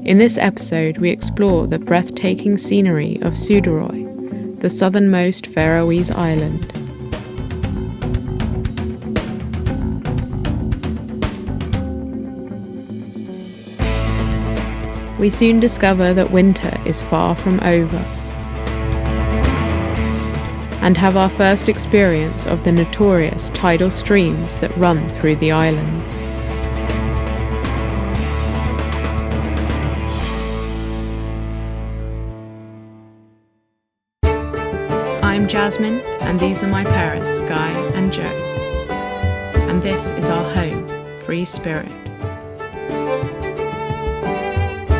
In this episode, we explore the breathtaking scenery of Suduroy, the southernmost Faroese island. We soon discover that winter is far from over, and have our first experience of the notorious tidal streams that run through the islands. I'm Jasmine, and these are my parents, Guy and Joe. And this is our home, Free Spirit.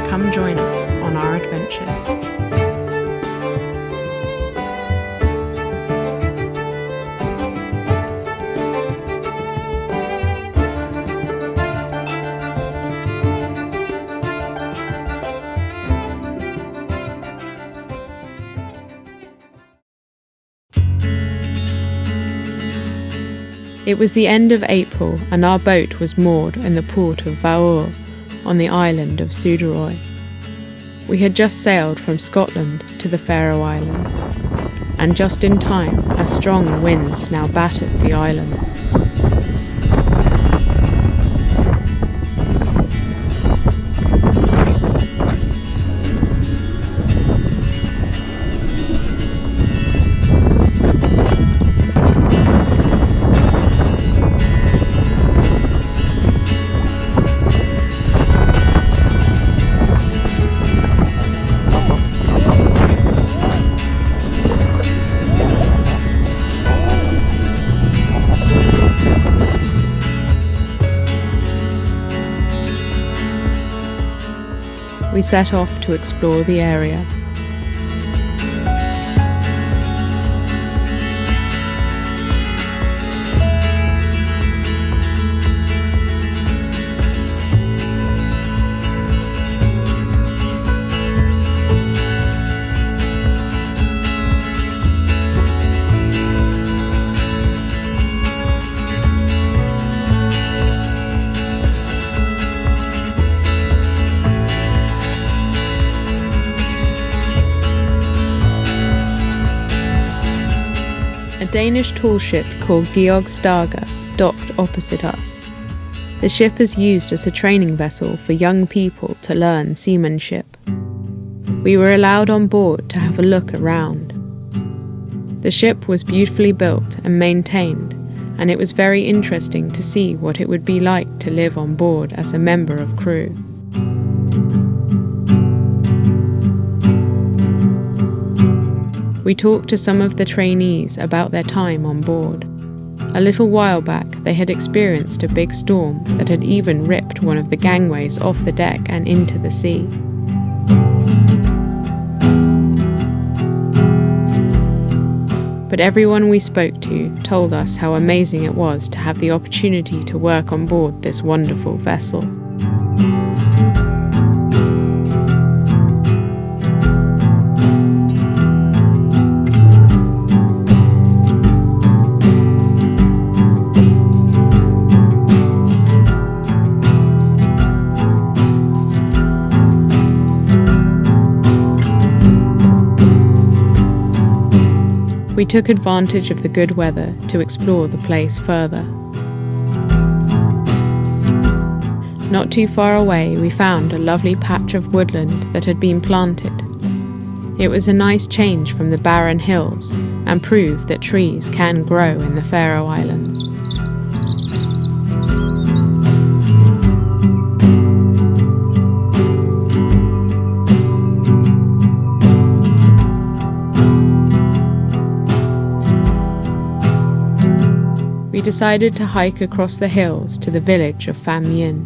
Come join us on our adventures. It was the end of April, and our boat was moored in the port of Faroe on the island of Suduroy. We had just sailed from Scotland to the Faroe Islands, and just in time as strong winds now battered the islands. We set off to explore the area. A Danish tall ship called Georg Stager docked opposite us. The ship is used as a training vessel for young people to learn seamanship. We were allowed on board to have a look around. The ship was beautifully built and maintained, and it was very interesting to see what it would be like to live on board as a member of crew. We talked to some of the trainees about their time on board. A little while back, they had experienced a big storm that had even ripped one of the gangways off the deck and into the sea. But everyone we spoke to told us how amazing it was to have the opportunity to work on board this wonderful vessel. We took advantage of the good weather to explore the place further. Not too far away, we found a lovely patch of woodland that had been planted. It was a nice change from the barren hills and proved that trees can grow in the Faroe Islands. We decided to hike across the hills to the village of Famyin.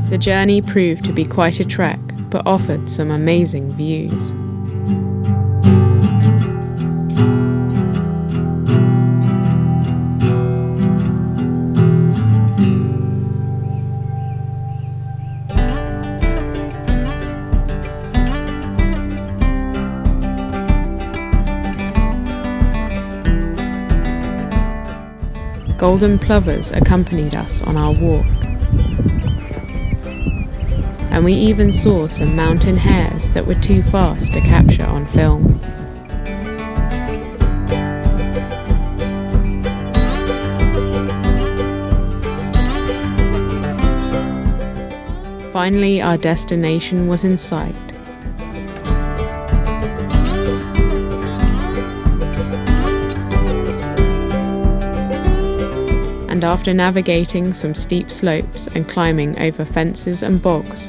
The journey proved to be quite a trek, but offered some amazing views. Golden plovers accompanied us on our walk. And we even saw some mountain hares that were too fast to capture on film. Finally, our destination was in sight. And after navigating some steep slopes and climbing over fences and bogs,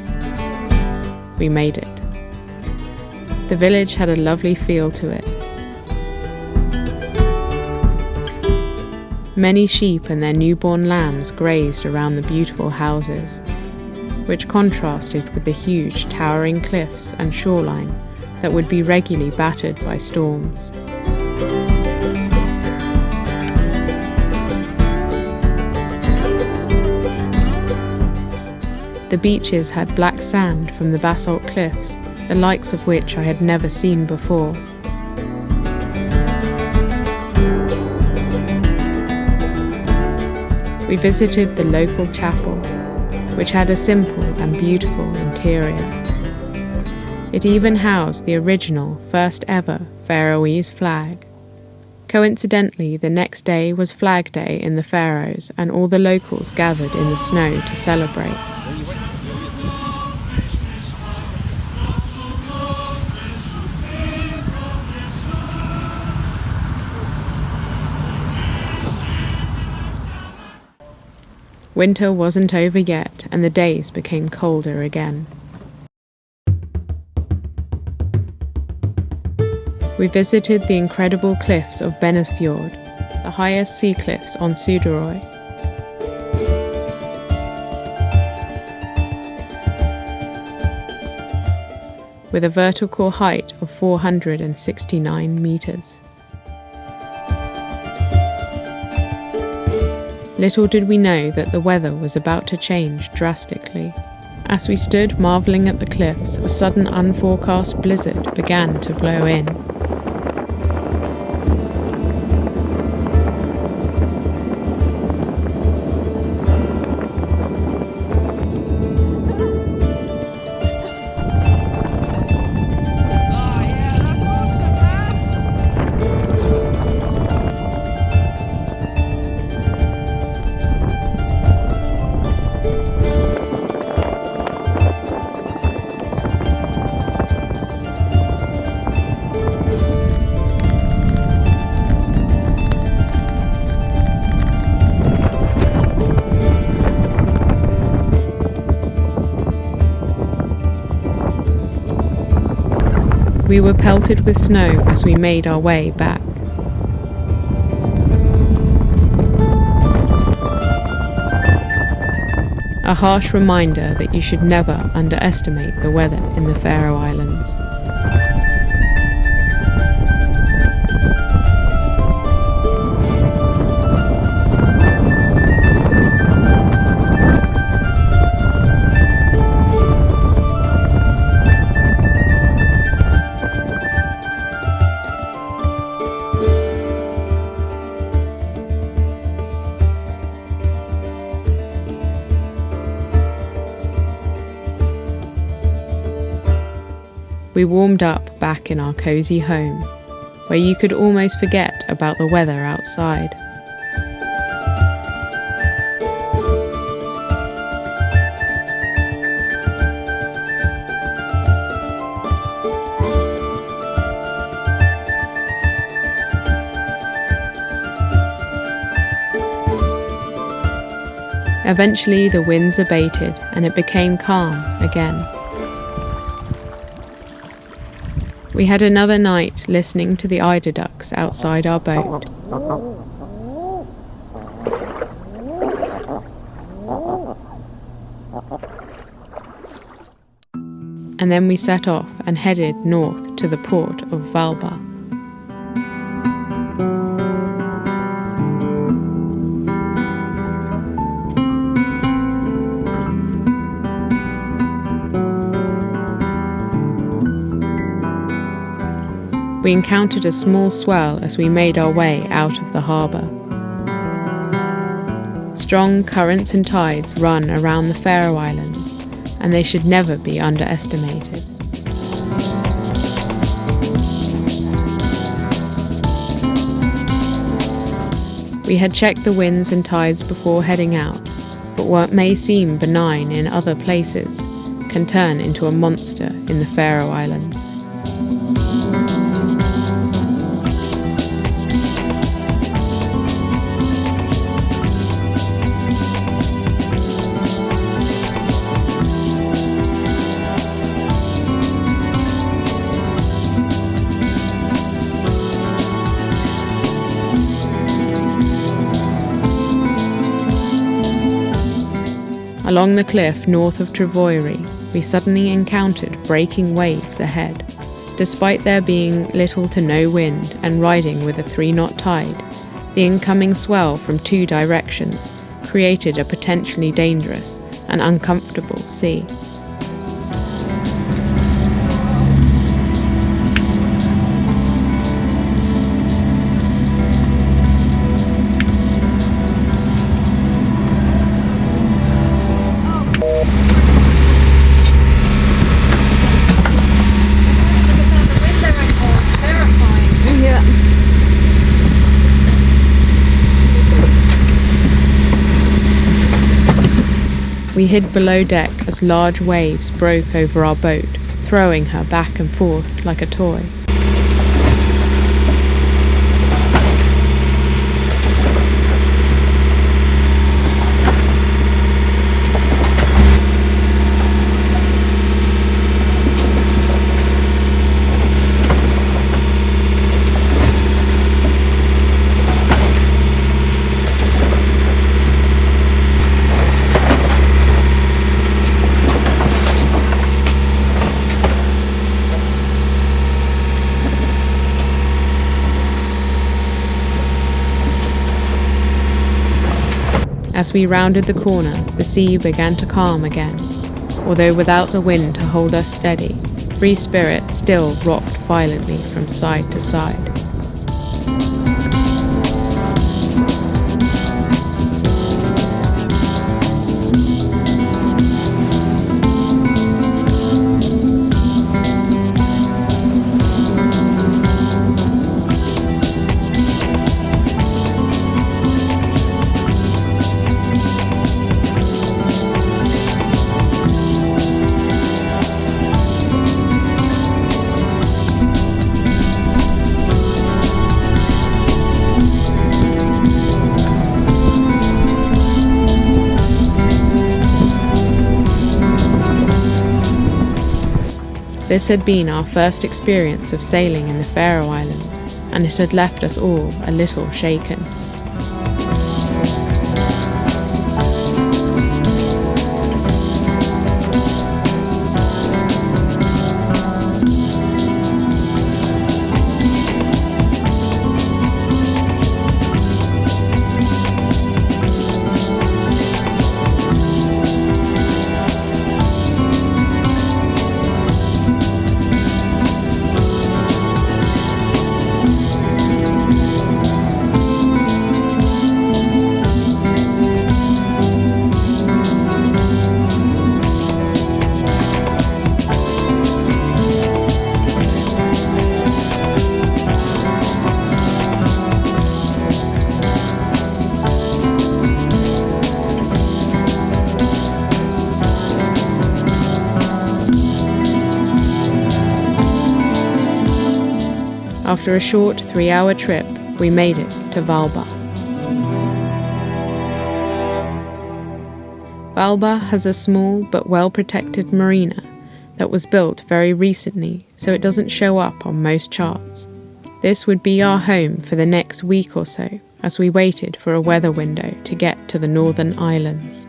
we made it. The village had a lovely feel to it. Many sheep and their newborn lambs grazed around the beautiful houses, which contrasted with the huge towering cliffs and shoreline that would be regularly battered by storms. The beaches had black sand from the basalt cliffs, the likes of which I had never seen before. We visited the local chapel, which had a simple and beautiful interior. It even housed the original, first ever Faroese flag. Coincidentally, the next day was Flag Day in the Faroes, and all the locals gathered in the snow to celebrate. Winter wasn't over yet, and the days became colder again. We visited the incredible cliffs of Bennesfjord, the highest sea cliffs on Suduroy. With a vertical height of 469 meters. Little did we know that the weather was about to change drastically. As we stood marvelling at the cliffs, a sudden unforecast blizzard began to blow in. We were pelted with snow as we made our way back. A harsh reminder that you should never underestimate the weather in the Faroe Islands. We warmed up back in our cosy home, where you could almost forget about the weather outside. Eventually the winds abated and it became calm again. We had another night listening to the eider ducks outside our boat. And then we set off and headed north to the port of Valba. We encountered a small swell as we made our way out of the harbour. Strong currents and tides run around the Faroe Islands, and they should never be underestimated. We had checked the winds and tides before heading out, but what may seem benign in other places can turn into a monster in the Faroe Islands. Along the cliff north of Suduroy, we suddenly encountered breaking waves ahead. Despite there being little to no wind and riding with a 3-knot tide, the incoming swell from 2 directions created a potentially dangerous and uncomfortable sea. We hid below deck as large waves broke over our boat, throwing her back and forth like a toy. As we rounded the corner, the sea began to calm again. Although without the wind to hold us steady, Free Spirit still rocked violently from side to side. This had been our first experience of sailing in the Faroe Islands, and it had left us all a little shaken. After a short 3-hour trip, we made it to Hvalba. Hvalba has a small but well-protected marina that was built very recently, so it doesn't show up on most charts. This would be our home for the next week or so, as we waited for a weather window to get to the Northern Islands.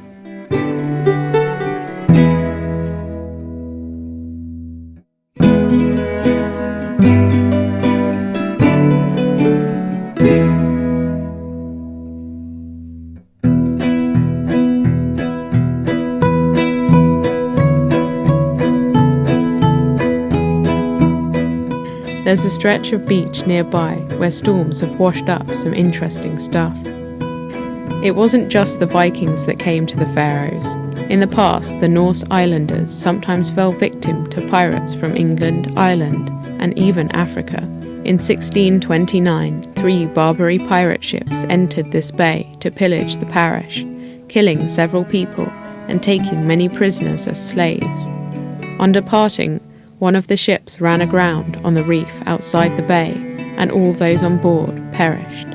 There's a stretch of beach nearby where storms have washed up some interesting stuff. It wasn't just the Vikings that came to the Faroes. In the past, the Norse islanders sometimes fell victim to pirates from England, Ireland, and even Africa. In 1629, 3 Barbary pirate ships entered this bay to pillage the parish, killing several people and taking many prisoners as slaves. On departing, one of the ships ran aground on the reef outside the bay, and all those on board perished.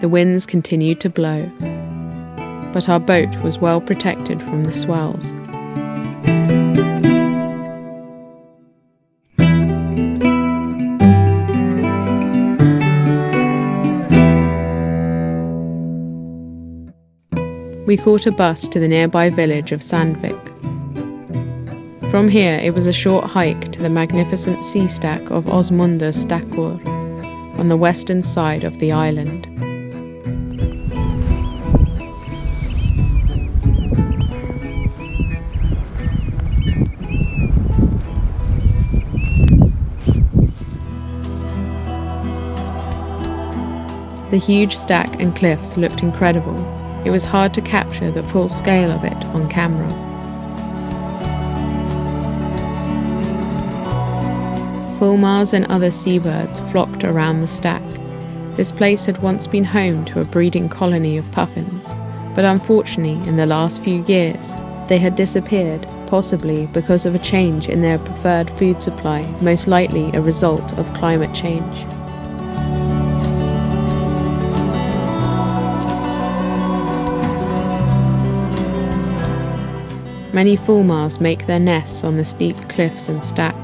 The winds continued to blow, but our boat was well protected from the swells. We caught a bus to the nearby village of Sandvik. From here it was a short hike to the magnificent sea stack of Osmunda Stakkur on the western side of the island. The huge stack and cliffs looked incredible. It was hard to capture the full scale of it on camera. Fulmars and other seabirds flocked around the stack. This place had once been home to a breeding colony of puffins, but unfortunately in the last few years they had disappeared, possibly because of a change in their preferred food supply, most likely a result of climate change. Many fulmars make their nests on the steep cliffs and stacks.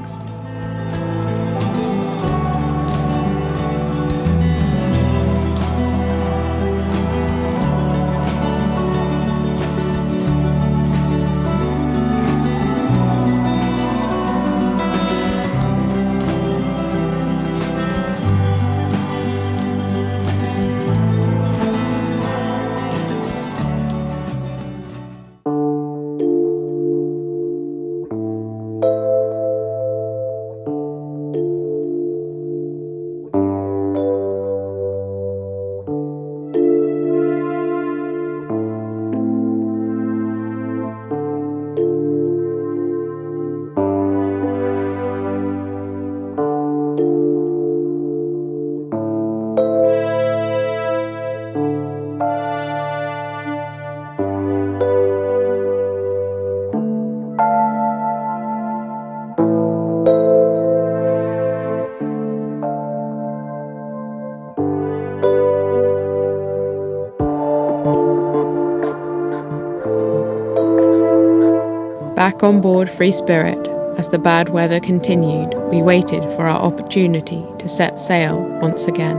Back on board Free Spirit, as the bad weather continued, we waited for our opportunity to set sail once again.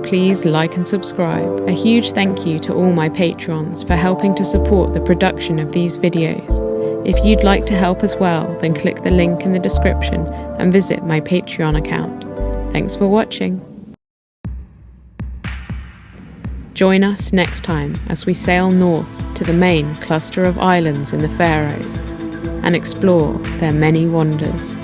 Please like and subscribe. A huge thank you to all my patrons for helping to support the production of these videos. If you'd like to help as well, then click the link in the description and visit my Patreon account. Thanks for watching. Join us next time as we sail north to the main cluster of islands in the Faroes and explore their many wonders.